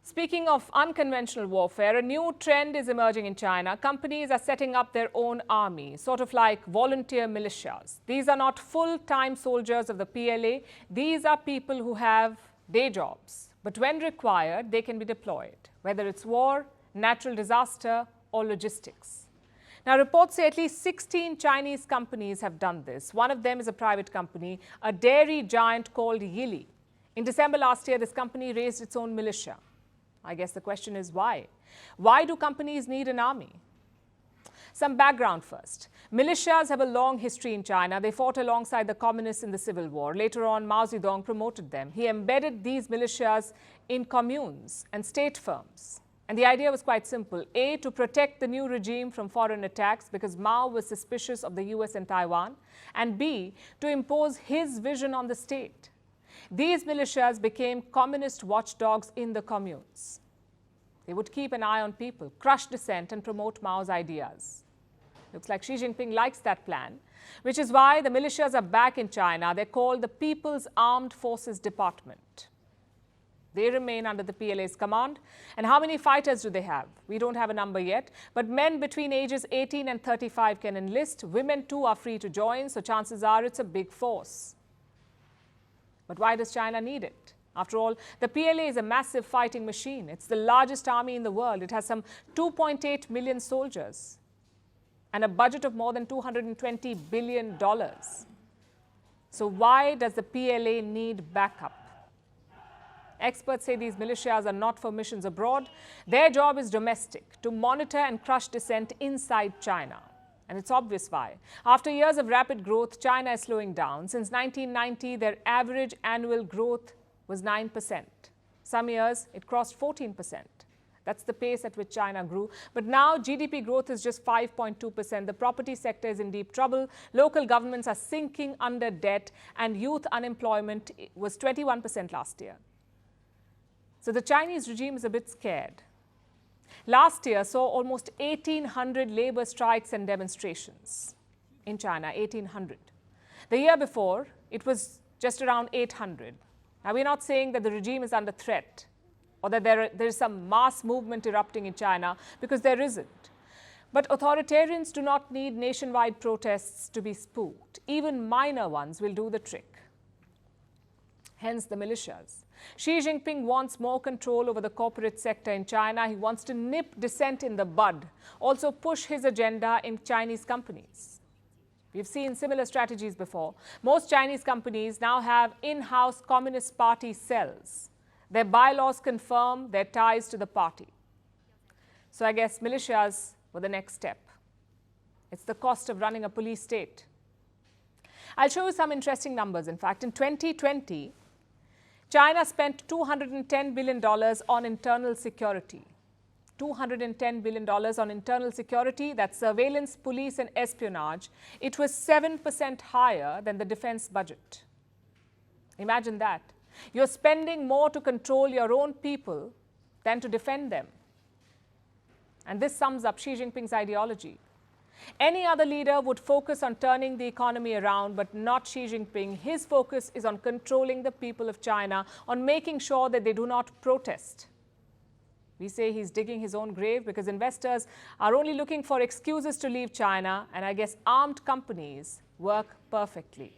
Speaking of unconventional warfare, a new trend is emerging in China. Companies are setting up their own army, sort of like volunteer militias. These are not full-time soldiers of the PLA. These are people who have day jobs. But when required, they can be deployed, whether it's war, natural disaster, or logistics. Now, reports say at least 16 Chinese companies have done this. One of them is a private company, a dairy giant called Yili. In December last year, this company raised its own militia. I guess the question is why? Why do companies need an army? Some background first. Militias have a long history in China. They fought alongside the communists in the Civil War. Later on, Mao Zedong promoted them. He embedded these militias in communes and state firms. And the idea was quite simple. A, to protect the new regime from foreign attacks because Mao was suspicious of the US and Taiwan. And B, to impose his vision on the state. These militias became communist watchdogs in the communes. They would keep an eye on people, crush dissent and promote Mao's ideas. Looks like Xi Jinping likes that plan, which is why the militias are back in China. They're called the People's Armed Forces Department. They remain under the PLA's command. And how many fighters do they have? We don't have a number yet, but men between ages 18 and 35 can enlist. Women too are free to join, so chances are it's a big force. But why does China need it? After all, the PLA is a massive fighting machine. It's the largest army in the world. It has some 2.8 million soldiers and a budget of more than $220 billion. So why does the PLA need backup? Experts say these militias are not for missions abroad. Their job is domestic, to monitor and crush dissent inside China. And it's obvious why. After years of rapid growth, China is slowing down. Since 1990, their average annual growth was 9%. Some years, it crossed 14%. That's the pace at which China grew. But now, GDP growth is just 5.2%. The property sector is in deep trouble. Local governments are sinking under debt. And youth unemployment was 21% last year. So the Chinese regime is a bit scared. Last year saw almost 1,800 labor strikes and demonstrations in China, 1,800. The year before, it was just around 800. Now, we're not saying that the regime is under threat or that there is some mass movement erupting in China, because there isn't. But authoritarians do not need nationwide protests to be spooked. Even minor ones will do the trick. Hence the militias. Xi Jinping wants more control over the corporate sector in China. He wants to nip dissent in the bud, also push his agenda in Chinese companies. We've seen similar strategies before. Most Chinese companies now have in-house Communist Party cells. Their bylaws confirm their ties to the party. So I guess militias were the next step. It's the cost of running a police state. I'll show you some interesting numbers. In fact, in 2020, China spent $210 billion on internal security. $210 billion on internal security, that's surveillance, police and espionage. It was 7% higher than the defense budget. Imagine that. You're spending more to control your own people than to defend them. And this sums up Xi Jinping's ideology. Any other leader would focus on turning the economy around, but not Xi Jinping. His focus is on controlling the people of China, on making sure that they do not protest. We say he's digging his own grave because investors are only looking for excuses to leave China, and I guess armed companies work perfectly.